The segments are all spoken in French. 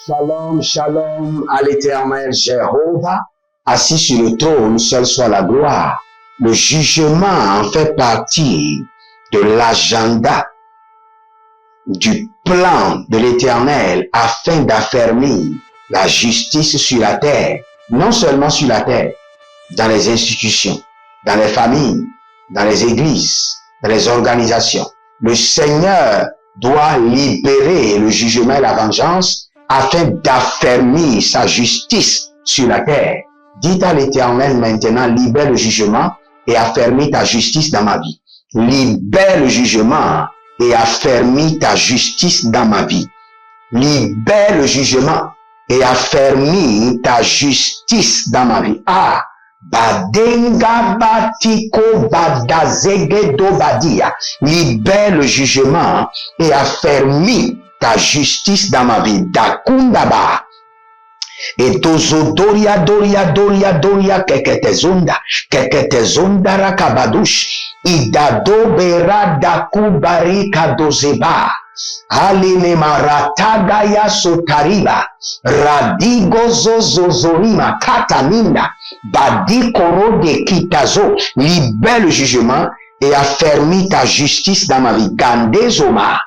Shalom, shalom à l'éternel Jéhovah, assis sur le trône, seul soit la gloire. Le jugement fait partie de l'agenda du plan de l'éternel afin d'affermir la justice sur la terre, non seulement sur la terre, dans les institutions, dans les familles, dans les églises, dans les organisations. Le Seigneur doit libérer le jugement et la vengeance afin d'affermir sa justice sur la terre. Dites à l'Éternel maintenant, libère le jugement et affermis ta justice dans ma vie. Libère le jugement et affermis ta justice dans ma vie. Libère le jugement et affermis ta justice dans ma vie. Ah! Badenga batiko badazegedo badia. Libère le jugement et affermis ta justice dans ma vie. Dakundaba. Et dozodoria doria keketezonda rakabadush. Idado bera dakubarika dozeba. Alene marataga ya sotariba. Radigo zozorima kataminda. Badikoro de kitazo. Libère le jugement et affermis ta justice dans ma vie. Gandezoma.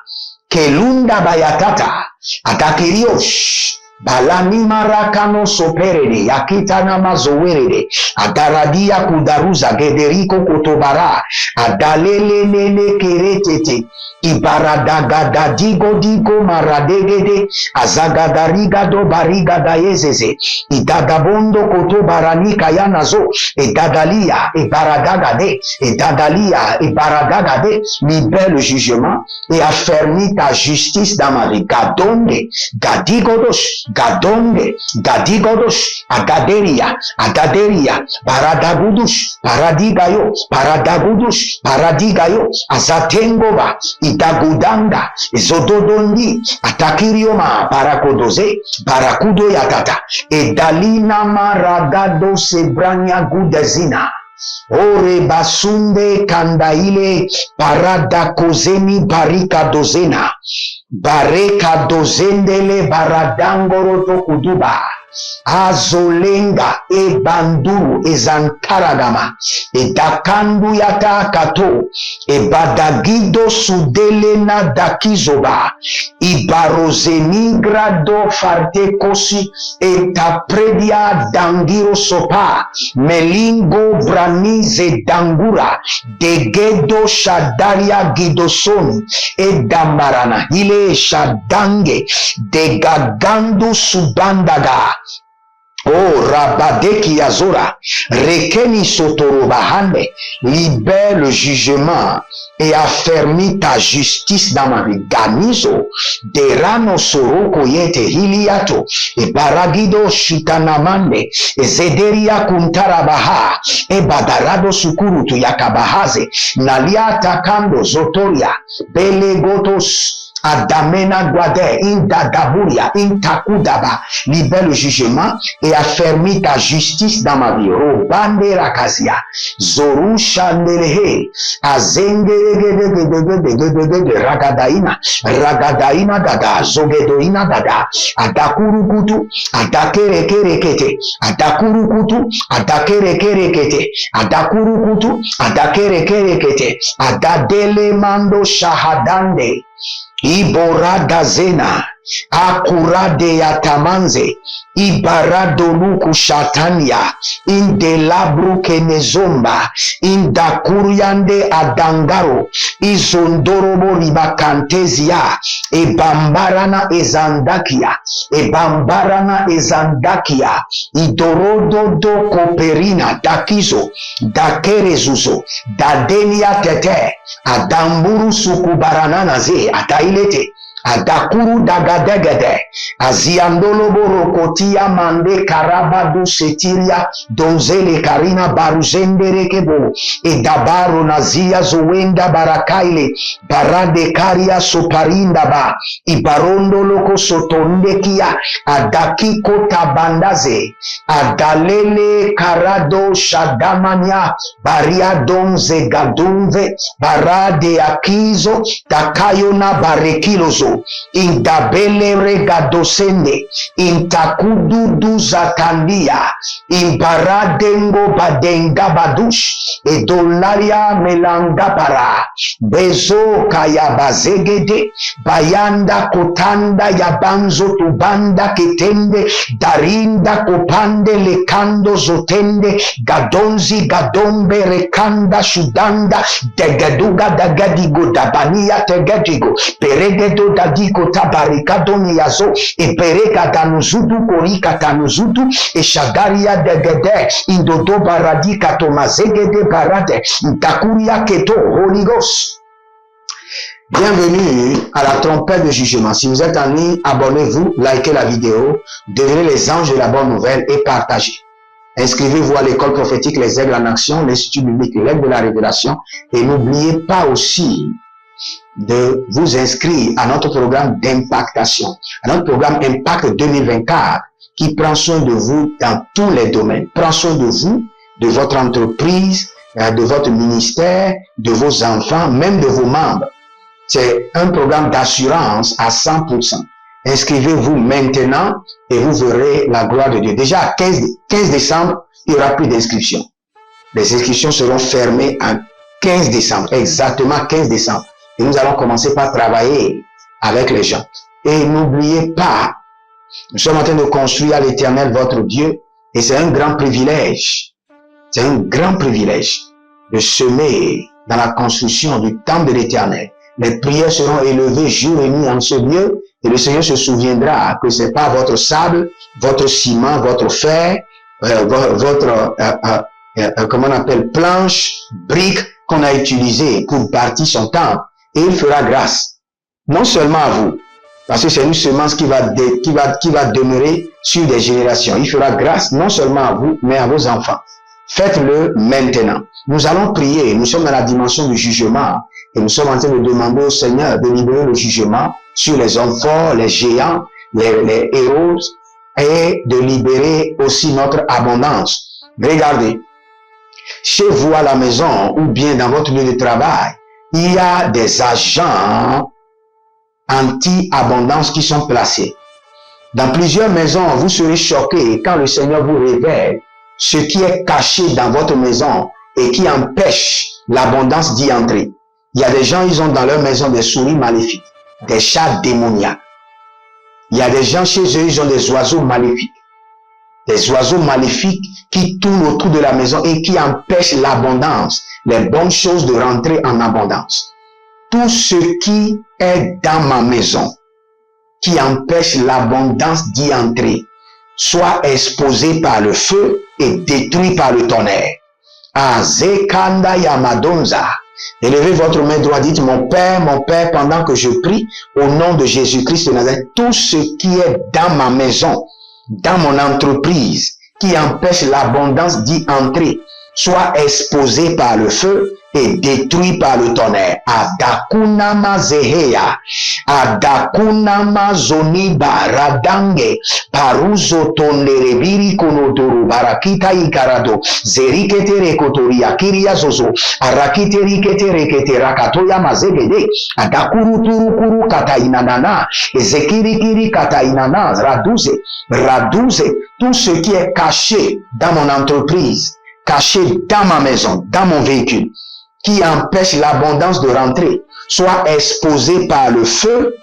Kelunda bayatata. Atakiriosh. Balani marakano soperede, yakitana mazowerede, adaradia kudaruza, gederiko kotobara, adalele nene keretete, ibaradagadigo digo maradegede, azagadariga bariga daezeze, idagabondo kotobarani kayanazo, edadalia, ebaradagade, edadalia, ebaradagade, libère le jugement et affermis ta justice dans ma vie. Gadonde, gadigodos, Gadonge, Gadigodos, Agaderia, Baradagudush, Paradigayo, Paradigayo, Azatengova, Idagudanga, Zododondi, Atakirioma, Barakodoze, Barakudo Yatata, Edalina Maragado Sebrania Gudezina. Ore basunde kandaile parada kozeni barika dozena bareka dozendele baradangoro tokuduba azolenga e banduru e zantaragama e dakandu yata kato e badagido sudele na dakizoba i barozenigra do farte kosi e tapredia dangiro sopa melingo branize dangura degedo shadaria gidoson e dambarana ile shadange degagandu subandaga. Oh, Rabadeki Azora, Rekeni Sotorobahande, libère le jugement et affermis ta justice dans ma vie. Ganizo, Derano Soroko Yete Hiliato, et Baragido Shitanamande, et Zederia Kuntarabaha, et Badarado Sukurutu Yakabahaze, Nalia Takando Zotoria, Belegotos, Adamena Guade, Indagaburia, Intakudaba, libère le jugement et affermis ta justice dans ma vie. Robande Rakasia, Zoru Chandelehe, Azenge Ragadaina Dada, Zogedoina Dada, Adakurukutu, Adakerekerekete, Adakurukutu, Adakerekerekete, Adakurukutu, Adakerekerekete, Adadele Mando Shahadande. Iborada zena akurade yatamanze ibaradoluku shatania indelabru kenezomba indakuryande adangaro izondorobo ribakantezia ebambarana ezandakia idorododo koperina dakizo dakerezuzo dadenia tete adamburu sukubaranana ze atailete adakuru dagadegede aziandolo borokotia mande karabadu setiria donzele karina baruzenderekebo edabaro nazia zowenda barakaile barade karia soparinda ba ibarondo loko sotondekia adakiko tabandaze adalele karado shadamania baria donze gadunve barade akizo takayona barekilozo Zozo, Indabele Regadosende, Intakudu Zatandia, Imbaradengo Badenga Badush, Edolaria Melangapara, Bezo Kayabazegede, Bayanda Kotanda Yabanzo Tubanda Ketende, Darinda Kopande Lekando Zotende, Gadonzi Gadombe Rekanda Shudanda, Degaduga Dagadigo Dabania Tegadigo, Peregedo Dadiko Tabarikadoni Yazo, E Pereka Tanuzudu Korika Tanuzudu, E Shagaria Degede, Indodo Baradika Tomazegede Barade, Takuria Keto, Holy Ghost. Bienvenue à la trompette de jugement. Si vous êtes en ligne, abonnez-vous, likez la vidéo, devenez les anges de la bonne nouvelle et partagez. Inscrivez-vous à l'école prophétique Les Aigles en Action, l'Institut biblique L'Aigle de la Révélation, et n'oubliez pas aussi de vous inscrire à notre programme d'impactation, à notre programme Impact 2024, qui prend soin de vous dans tous les domaines. Prend soin de vous, de votre entreprise, de votre ministère, de vos enfants, même de vos membres. C'est un programme d'assurance à 100%. Inscrivez-vous maintenant et vous verrez la gloire de Dieu. Déjà, à 15 décembre, il n'y aura plus d'inscriptions. Les inscriptions seront fermées en 15 décembre, exactement 15 décembre. Et nous allons commencer par travailler avec les gens. Et n'oubliez pas, nous sommes en train de construire à l'Éternel votre Dieu, et c'est un grand privilège. C'est un grand privilège de semer dans la construction du temple de l'Éternel. Les prières seront élevées jour et nuit en ce lieu, et le Seigneur se souviendra que c'est pas votre sable, votre ciment, votre fer, comment on appelle, planche, brique qu'on a utilisé pour bâtir son temple. Et il fera grâce. Non seulement à vous, parce que c'est une semence qui va demeurer sur des générations. Il fera grâce non seulement à vous, mais à vos enfants. Faites-le maintenant. Nous allons prier. Nous sommes dans la dimension du jugement. Et nous sommes en train de demander au Seigneur de libérer le jugement sur les hommes forts, les géants, les héros, et de libérer aussi notre abondance. Regardez, chez vous à la maison ou bien dans votre lieu de travail, il y a des agents anti-abondance qui sont placés. Dans plusieurs maisons, vous serez choqués quand le Seigneur vous révèle ce qui est caché dans votre maison et qui empêche l'abondance d'y entrer. Il y a des gens, ils ont dans leur maison des souris maléfiques, des chats démoniaques. Il y a des gens chez eux, ils ont des oiseaux maléfiques. Des oiseaux maléfiques qui tournent autour de la maison et qui empêchent l'abondance, les bonnes choses de rentrer en abondance. Tout ce qui est dans ma maison, qui empêche l'abondance d'y entrer, soit exposé par le feu et détruit par le tonnerre. Azekanda Yamadonza. Élevez votre main droite, dites mon Père, pendant que je prie au nom de Jésus-Christ de Nazareth, tout ce qui est dans ma maison, dans mon entreprise, qui empêche l'abondance d'y entrer, soit exposé par le feu et détruit par le tonnerre. Adakunama zeheya, adakunama zoniba radange, paruzo tonderebiri konodoro, barakita ikarado, zeriketere kotoria kiria zozo, arakiteri ketere ketera katoya mazegede, adakuru turukuru katainanana, ezekirikiri katainana, raduze, tout ce qui est caché dans mon entreprise, caché dans ma maison, dans mon véhicule, qui empêche l'abondance de rentrer, soit exposé par le feu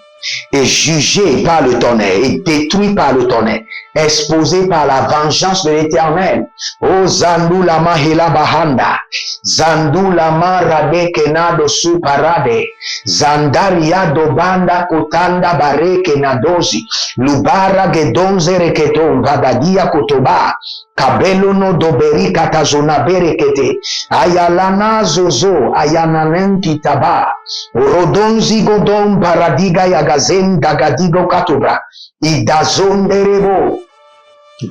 et jugé par le tonnerre et détruit par le tonnerre, exposé par la vengeance de l'Éternel. Oh Zandu lama hela bahanda, Zandu lama rade kenado su parade, Zandaria dobanda kotanda bareke nadozi, Lubara gedonze reketon vadadia kotoba, Kabelo no doberi katazona berekete, Ayalana zozo, Ayananenti taba, Rodonzi godon paradiga yagazen dagadigo katobra, Idazon derebo,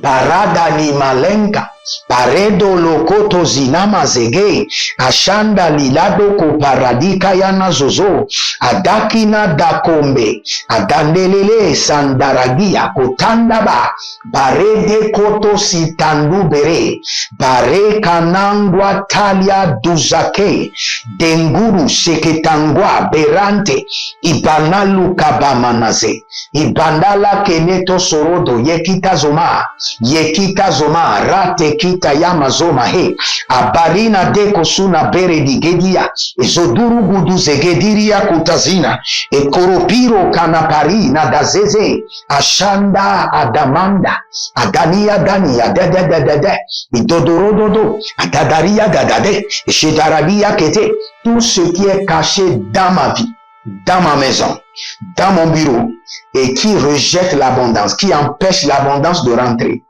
Barada ni malenka, paredo lokoto zinama zege, ashanda lilado ko paradika yana zozo, adakina dakombe, adandelele sandaragia kotandaba, barede koto sitandu bere, bare kanangwa talia duzake, denguru seketangwa berante, ibanalu kabamanaze, ibandala keneto sorodo, yekita zoma, rate kita yamazoma he, abarina deko suna bere digedia, ezoduru gudu zegediria kutazina, ekoropiro kanapari na dazeze, ashanda adamanda, adania dede, idodorododo, adadaria dadade, eshedaralia kete, tout ce qui est caché dans ma vie, dans ma maison, dans mon bureau, et qui rejette l'abondance, qui empêche l'abondance de rentrer,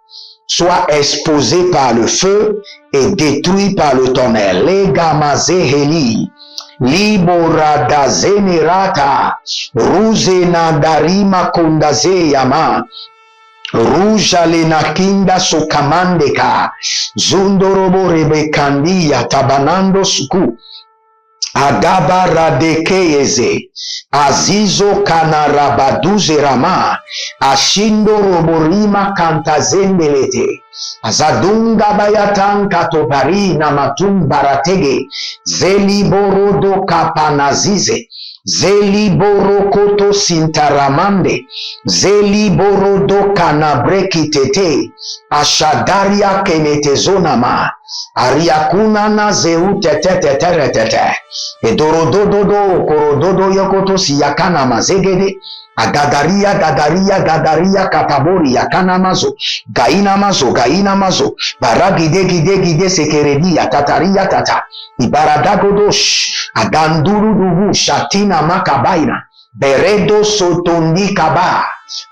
soit exposé par le feu et détruit par le tonnerre. Legamazeheli, liborada zenerata, ruzena darima kondaze yama, ruja lenakinda sokamandeka, zundorobo rebekandia tabanando suku, agaba radekeyeze, azizo kanarabaduze rama, ashindo roborima kantazendelete, azadunga bayatan katopari na matum baratege, zeliborodo kapanazize, zeliborokoto sintaramande, zeliborodo kanabrekitete, ashadaria kenetezonama, ariakuna na zeu tetetetetetete, edorodododo korododo yokoto siyakana mazegede, agadaria katabori yakana mazo, gaina mazo, baragide sekeredia, tataria tata, ibaradagodosh, aganduru dubu, shatina makabaina, beredo sotondi kaba,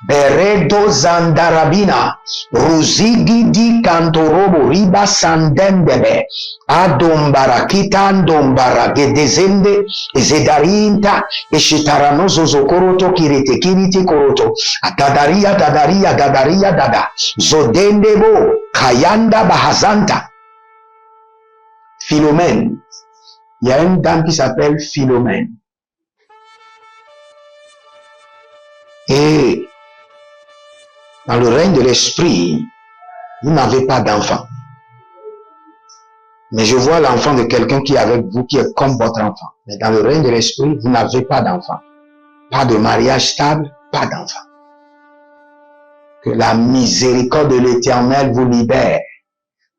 beredo zandarabina, ruzigi di kantorobo riba sandendebe, adombara kitandombara gedezende, ezedarinta, eshitaranozo zokoroto kirite koroto, atadaria dada, zodendebo, kayanda bahazanta. Philomène, il y a une dame qui s'appelle Philomène. Et dans le règne de l'esprit, vous n'avez pas d'enfant. Mais je vois l'enfant de quelqu'un qui est avec vous, qui est comme votre enfant. Mais dans le règne de l'esprit, vous n'avez pas d'enfant. Pas de mariage stable, pas d'enfant. Que la miséricorde de l'Éternel vous libère.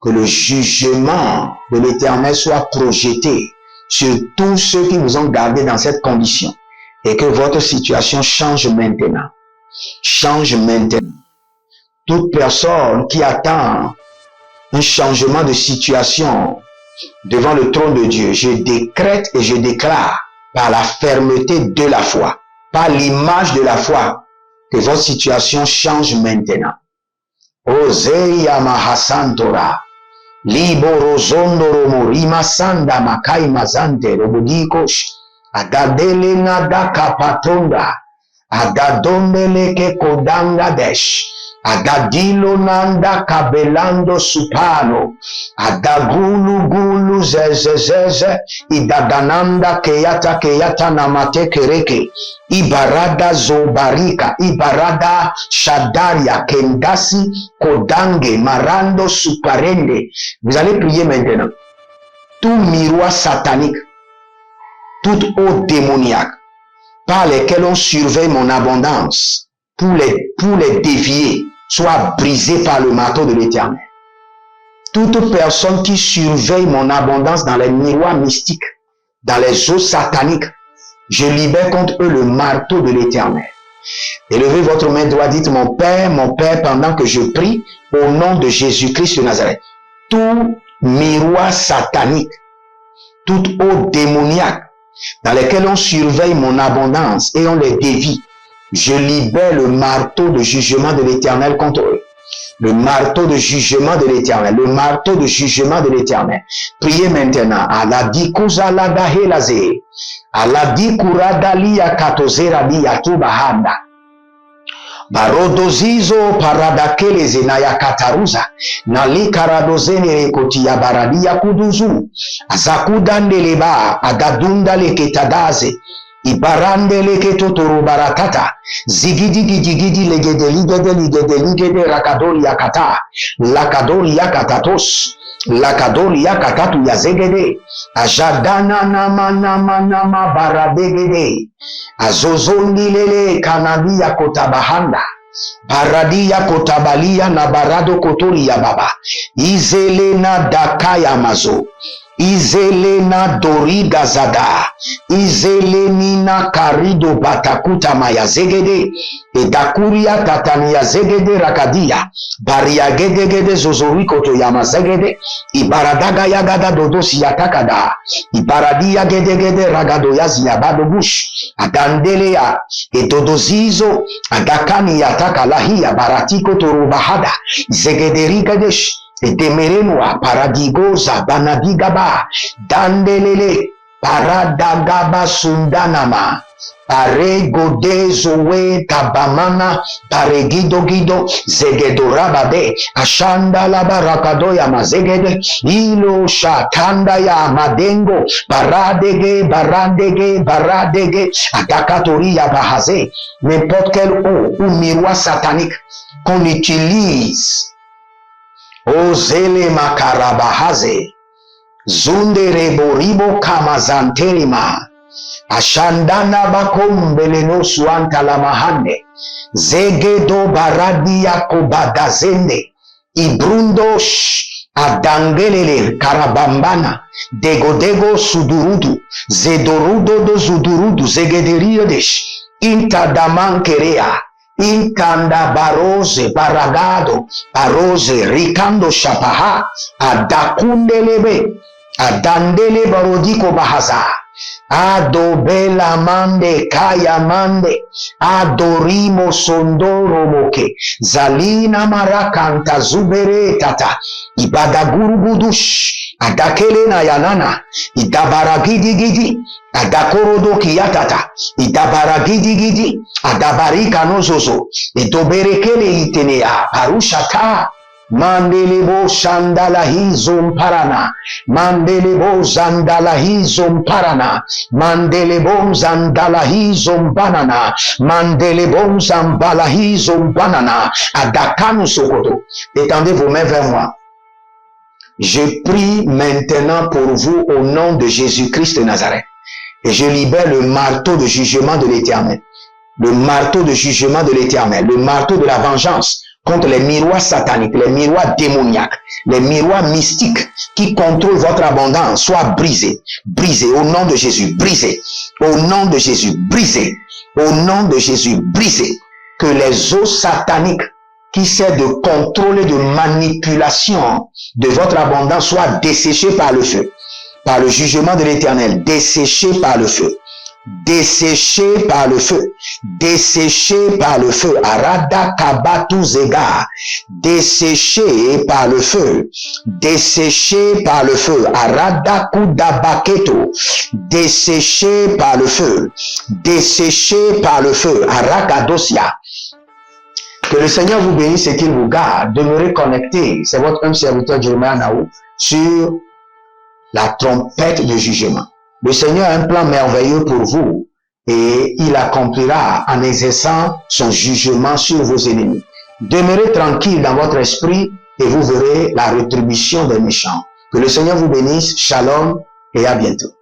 Que le jugement de l'Éternel soit projeté sur tous ceux qui vous ont gardé dans cette condition. Et que votre situation change maintenant. Change maintenant. Toute personne qui attend un changement de situation devant le trône de Dieu, je décrète et je déclare par la fermeté de la foi, par l'image de la foi, que votre situation change maintenant. Ozeya Mahasantora, Liborozondoro Morima Sanda Makai Mazante Robodikosh, Agadele Nada Kapatonda, Agadondele Ke Kodanga Desh, Agadilo Nanda Kabelando Supano, Adagulu Gulu Zezezeze, Idadananda Keyata Namate Kereke, Ibarada Zobarika, Ibarada Shadaria, Kendasi, Kodange, Marando Suparende. Vous allez prier maintenant. Tout miroir satanique, toute eau démoniaque, par lesquelles on surveille mon abondance, pour les dévier, soit brisé par le marteau de l'Éternel. Toute personne qui surveille mon abondance dans les miroirs mystiques, dans les eaux sataniques, je libère contre eux le marteau de l'Éternel. Élevez votre main droite, dites mon Père, pendant que je prie au nom de Jésus-Christ de Nazareth. Tout miroir satanique, toute eau démoniaque, dans lesquelles on surveille mon abondance et on les dévie, je libère le marteau de jugement de l'Éternel contre eux. Le marteau de jugement de l'Éternel. Le marteau de jugement de l'Éternel. Priez maintenant. Aladi kuzalada helaze. Aladi kuradali yakatozera di yatubahanda. Barodozizo paradakele zenaya kataruza. Nali karadozene rekoti ya baradia kuduzu. Azakudandeleba agadunda leketadaze. Ibarande leketotoro baratata. Zigidi gidi legede ligede rakadori yakata. Lakadori yakatatos. Lakadori yakatatu ya zegede. Ajadana nama baradegede. Azozondilele kanadi ya kotabahanda. Baradi ya kotabalia na barado kotori ya baba. Izelena dakaya mazo. Izelena doriga zada. Izelenina karido batakuta maya zegede. Edakuria tatania zegede rakadia. Baria gede zozoriko to yama zegede. Ibaradaga yagada dodosi yatakada. Ibaradia gede ragado yazi yabado bush. Adandele ya edodozizo. Adakani yataka lahia baratiko torubahada. Zegederika desh. Etemerenwa paradigoza banadigaba dandelele paradagaba sundanama paregodezowe tabamana paregido zegedorabade ashandala barakado ya mazegede ilo shatanda ya madengo baradege atakatori ya bahaze n'importe quel ou miroir satanique qu'on utilise. Ozele makarabahaze zunde reboribo kamazanterima ashandana bakombeleno suanta la mahande zegedo baradia kobadazende ibrundosh adangelele karabambana dego sudurudu zedorudo do zudurudu zegederiodesh intadamankerea Inkanda barose baragado barose rikando shapaha adakundelebe adandele barodiko bahaza adobela mande kaya mande adorimo sondoro moke zalina marakanta zubere tata ibadaguru gudush adakele na yanana idabaragidi adakorodo kiyatata idabaragidi adabarika nozozo edoberekele itenea parushata mandelebo shandalahi zomparana mandelebo zandalahi zomparana mandelebo zandalahi zombanana mandelebo zambalahi zombanana adakanu sokoto. Étendez vos mains vers moi. Je prie maintenant pour vous au nom de Jésus-Christ de Nazareth. Et je libère le marteau de jugement de l'Éternel. Le marteau de jugement de l'Éternel. Le marteau de la vengeance contre les miroirs sataniques, les miroirs démoniaques, les miroirs mystiques qui contrôlent votre abondance. Soit brisés. Brisés au nom de Jésus. Brisés. Au nom de Jésus. Brisés. Au nom de Jésus. Brisés. Que les eaux sataniques qui servent de contrôle et de manipulation de votre abondance soient desséchées par le feu. Par le jugement de l'Éternel, desséché par le feu, desséché par le feu, desséché par le feu, arada kabatu zega, desséché par le feu, desséché par le feu, arada kudabaketo, desséché par le feu, desséché par le feu, arakadosia. Que le Seigneur vous bénisse et qu'il vous garde. Demeurez connectés. C'est votre homme serviteur Jeremiah Naou sur la trompette de jugement. Le Seigneur a un plan merveilleux pour vous et il accomplira en exerçant son jugement sur vos ennemis. Demeurez tranquille dans votre esprit et vous verrez la rétribution des méchants. Que le Seigneur vous bénisse. Shalom et à bientôt.